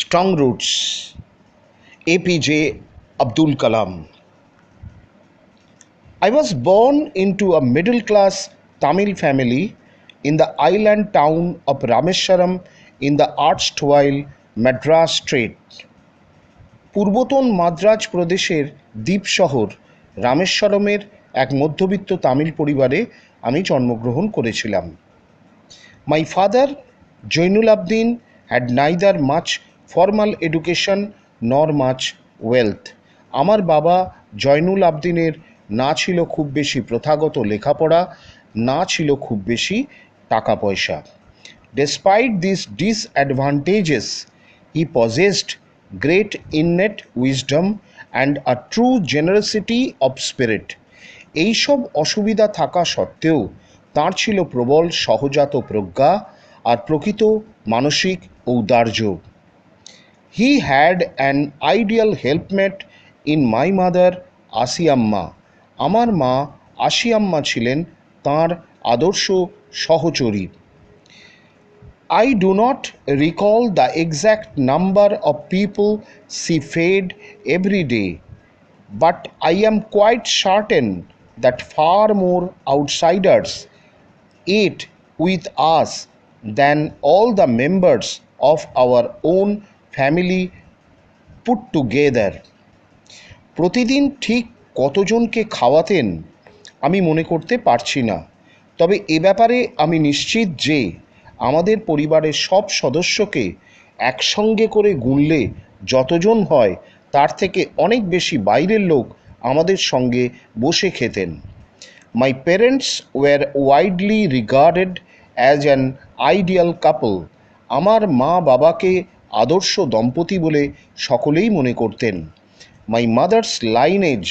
Strong Roots, APJ Abdul Kalam. I was born into a middle class Tamil family in the island town of Rameswaram in the erstwhile Madras Strait. পূর্বতন Madras প্রদেশের দ্বীপ শহর রামেশ্বরমের এক মধ্যবিত্ত তামিল পরিবারে আমি জন্মগ্রহণ করেছিলাম। My father, Jainul Abdin, had neither much formal education nor much wealth. আমার বাবা জয়নুল আবদিনের না ছিল খুব বেশি প্রথাগত লেখাপড়া, না ছিল খুব বেশি টাকা পয়সা। Despite these disadvantages, he possessed great innate wisdom and a true generosity of spirit. এইসব অসুবিধা থাকা সত্ত্বেও তাঁর ছিল প্রবল সহজাত প্রজ্ঞা আর প্রকৃত মানসিক ঔদার্য। He had an ideal helpmate in my mother, Ashiamma. আমার মা আসিয়াম্মা ছিলেন তাঁর আদর্শ সহচরী। I do not recall the exact number of people she fed every day, but I am quite certain that far more outsiders ate with us than all the members of our own family put together. প্রতিদিন ঠিক কতজনকে খাওয়াতেন আমি মনে করতে পারছি না, তবে এ ব্যাপারে আমি নিশ্চিত যে আমাদের পরিবারের সব সদস্যকে একসঙ্গে করে গুনলে যতজন হয় তার থেকে অনেক বেশি বাইরের লোক আমাদের সঙ্গে বসে খেতেন। My parents were widely regarded as an ideal couple. আমার মা বাবাকে আদর্শ দম্পতি বলে সকলেই মনে করতেন। My mother's lineage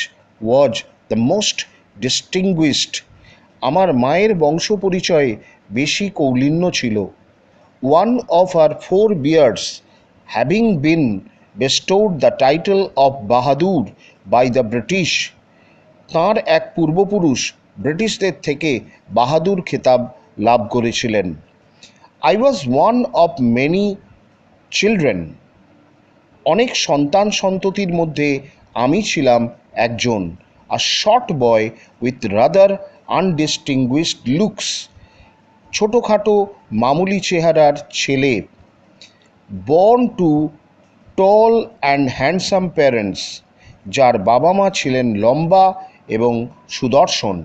was the most distinguished. আমার মায়ের বংশ পরিচয়ে বেশি কৌলিন্য ছিল। One of her forebears having been bestowed the title of Bahadur by the British, তাঁর এক পূর্বপুরুষ ব্রিটিশদের থেকে বাহাদুর খেতাব লাভ করেছিলেন। I was one of many children. অনেক সন্তান সন্ততির মধ্যে আমি ছিলাম একজন। A short boy with rather undistinguished looks. ছোটোখাটো মামুলি চেহারার ছেলে। Born to tall and handsome parents, যার বাবা মা ছিলেন লম্বা এবং সুদর্শন।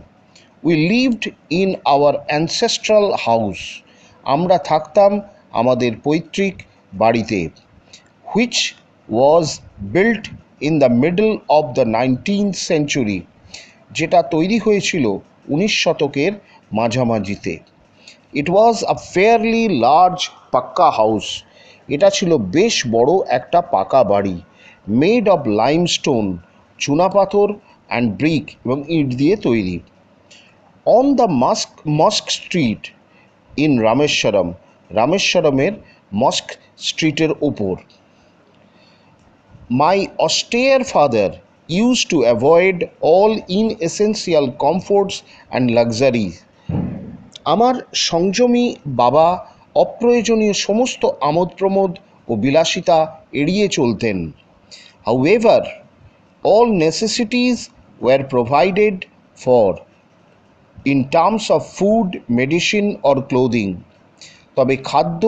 We lived in our ancestral house. আমরা থাকতাম আমাদের পৈতৃক বাড়িতে, which was built in the middle of the 19th century, যেটা তৈরি হয়েছিল 19 শতকের মাঝামাঝিতে। It was a fairly large pucca house. এটা ছিল বেশ বড় একটা পাকা বাড়ি, মেড অফ লাইমস্টোন, চুনাপাথর অ্যান্ড ব্রিক এবং ইট দিয়ে তৈরি। On the mosque street in Rameswaram, রামেশ্বরমের মস্ক স্ট্রিটের ওপর। My austere father used to avoid all inessential comforts and luxuries. আমার সংযমী বাবা অপ্রয়োজনীয় সমস্ত আমোদ প্রমোদ ও বিলাসিতা এড়িয়ে চলতেন। However, all necessities were provided for in terms of food, medicine or clothing. তবে খাদ্য,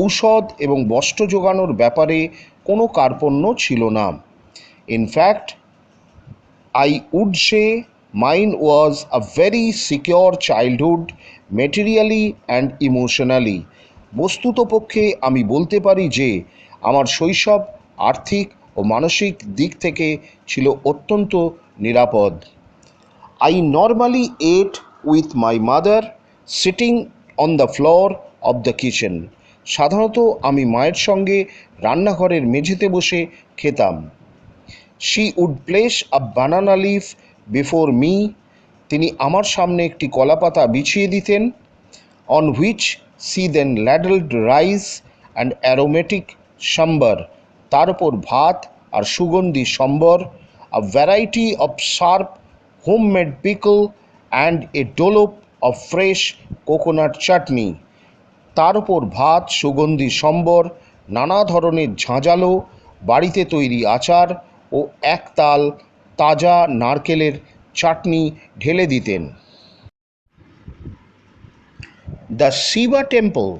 ঔষধ এবং বস্ত্র জোগানোর ব্যাপারে কোনো কার্পণ্য ছিল না। In fact, I would say mine was a very secure childhood, materially and emotionally. বস্তুতপক্ষে আমি বলতে পারি যে আমার শৈশব আর্থিক ও মানসিক দিক থেকে ছিল অত্যন্ত নিরাপদ। I normally ate with my mother sitting on the floor of the kitchen. সাধারণত আমি মায়ের সঙ্গে রান্নাঘরের মেঝেতে বসে খেতাম। She would place a banana leaf before me. তিনি আমার সামনে একটি কলাপাতা বিছিয়ে দিতেন। On which she then ladled rice and aromatic sambar. তার উপর ভাত আর সুগন্ধি সম্বর, a variety of sharp homemade pickle and a dollop of fresh coconut chutney. তার উপর ভাত, সুগন্ধি সম্বর, নানা ধরনের ঝাঁঝালো বাড়িতে তৈরি আচার ও একতাল তাজা নারকেলের চাটনি ঢেলে দিতেন। The Shiva temple,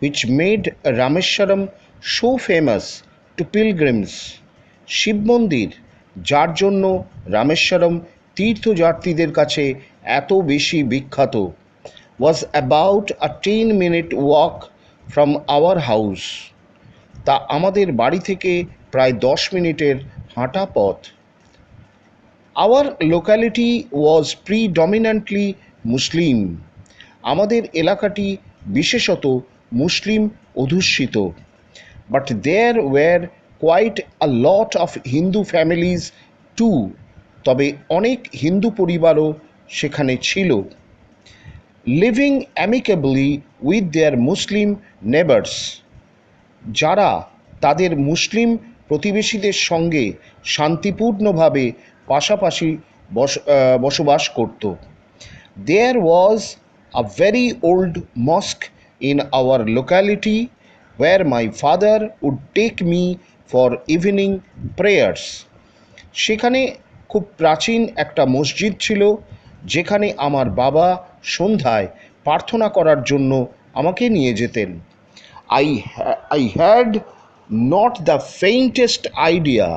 which made Rameshwaram so famous to pilgrims, Shiva মন্দির যার জন্য রামেশ্বরম তীর্থযাত্রীদের কাছে এত বেশি বিখ্যাত, was about a 10-minute walk from our house, তা আমাদের বাড়ি থেকে প্রায় 10 মিনিটের হাঁটা পথ। Our locality was predominantly Muslim, আমাদের এলাকাটি বিশেষত মুসলিম অধ্যুষিত, but there were quite a lot of Hindu families too, তবে অনেক হিন্দু পরিবারও সেখানে ছিল। Living amicably with their Muslim neighbours, যারা তাদের মুসলিম প্রতিবেশীদের সঙ্গে শান্তিপূর্ণভাবে পাশাপাশি বসবাস করত। There was a very old mosque in our locality where my father would take me for evening prayers. সেখানে খুব প্রাচীন একটা মসজিদ ছিল যেখানে আমার বাবা সন্ধ্যায় প্রার্থনা করার জন্য আমাকে নিয়ে যেতেন। I had not the faintest idea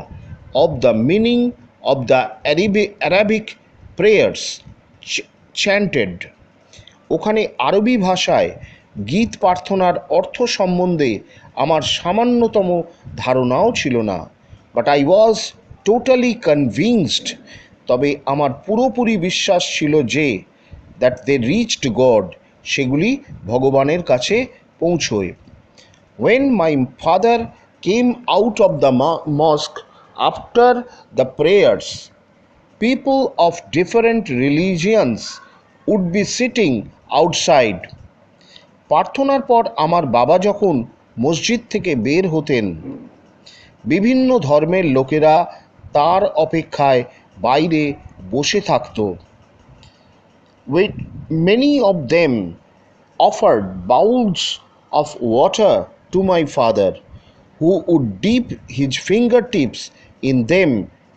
of the meaning of the Arabic prayers chanted. ওখানে আরবি ভাষায় গীত প্রার্থনার অর্থ সম্বন্ধে আমার সামান্যতম ধারণাও ছিল না, but I was totally convinced, তবে আমার পুরোপুরি বিশ্বাস ছিল যে দ্যাট দে রিচড গড, সেগুলি ভগবানের কাছে পৌঁছয়। When my father came out of the mosque after the prayers, people of different religions would be sitting outside. প্রার্থনার পর আমার বাবা যখন মসজিদ থেকে বের হতেন, বিভিন্ন ধর্মের লোকেরা তার অপেক্ষায় বাইরে বসে থাকত। With many of them offered bowls of water to my father, who would dip his fingertips in them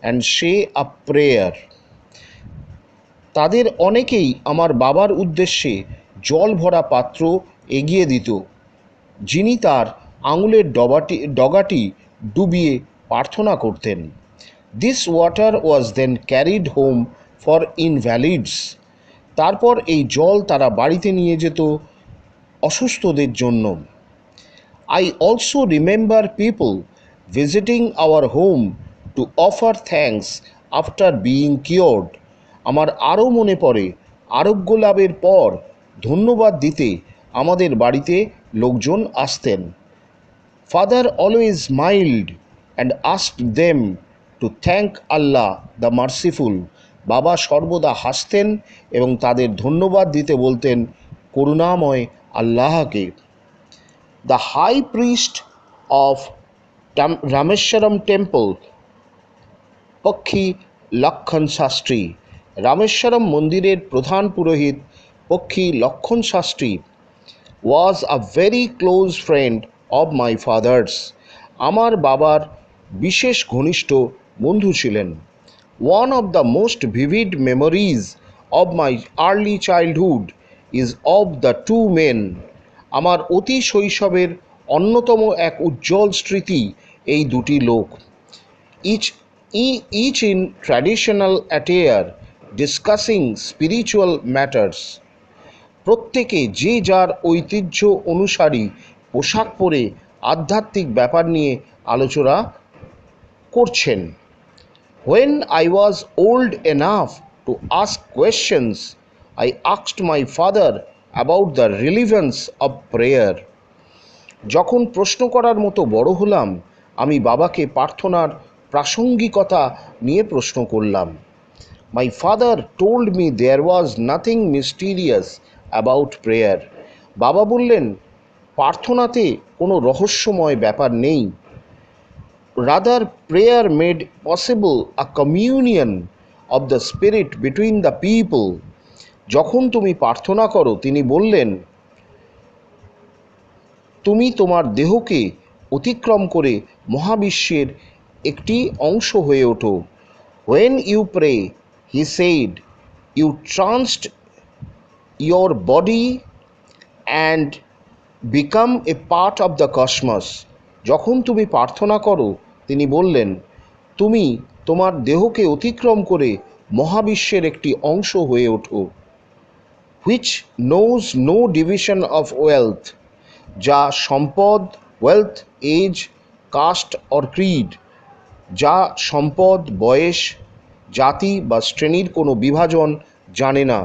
and say a prayer. তাদের অনেকেই আমার বাবার উদ্দেশ্যে জল ভরা পাত্র এগিয়ে দিত, যিনি তার আঙুলের ডগাটি ডুবিয়ে প্রার্থনা করতেন। This water was then carried home for invalids, তারপর এই জল তারা বাড়িতে নিয়ে যেত অসুস্থদের জন্য। I also remember people visiting our home to offer thanks after being cured, আমার আরও মনে পড়ে আরোগ্য লাভের পর ধন্যবাদ দিতে আমাদের বাড়িতে লোকজন আসতেন। Father always smiled and asked them to thank Allah the merciful, বাবা সর্বদা হাসতেন এবং তাদের ধন্যবাদ দিতে বলতেন করুণাময় আল্লাহকে। The high priest of Rameswaram temple Pakshi Lakshman Shastri, Rameswaram মন্দিরের প্রধান পুরোহিত পক্ষী Lakshman Shastri was a very close friend of my father's, আমার বাবার বিশেষ ঘনিষ্ঠ বন্ধু ছিলেন। One of the most vivid memories of my early childhood is of the two men, আমার অতি শৈশবের অন্যতম এক উজ্জ্বল স্মৃতি এই দুটি লোক। each in traditional attire discussing spiritual matters, প্রত্যেকে যে যার ঐতিহ্য অনুসারী পোশাক পরে আধ্যাত্মিক ব্যাপার নিয়ে আলোচনা করছেন। When I was old enough to ask questions, I asked my father about the relevance of prayer. যখন প্রশ্ন করার মতো বড় হলাম, আমি বাবাকে প্রার্থনার প্রাসঙ্গিকতা নিয়ে প্রশ্ন করলাম। My father told me there was nothing mysterious about prayer. বাবা বললেন প্রার্থনাতে কোনো রহস্যময় ব্যাপার নেই। Rather, prayer made possible a communion of the spirit between the people. যখন তুমি প্রার্থনা করো, তিনি বললেন, তুমি তোমার দেহকে অতিক্রম করে মহাবিশ্বের একটি অংশ হয়ে ওঠো। When you pray, he said, you trust your body and become a part of the cosmos. যখন তুমি প্রার্থনা করো, তিনি বললেন, তুমি তোমার দেহকে অতিক্রম করে মহাবিশ্বের একটি অংশ হয়ে ওঠো। which knows no division of wealth, যা সম্পদ, wealth, age, caste or creed, যা সম্পদ, বয়স, জাতি বা শ্রেণীর কোনো বিভাজন জানে না।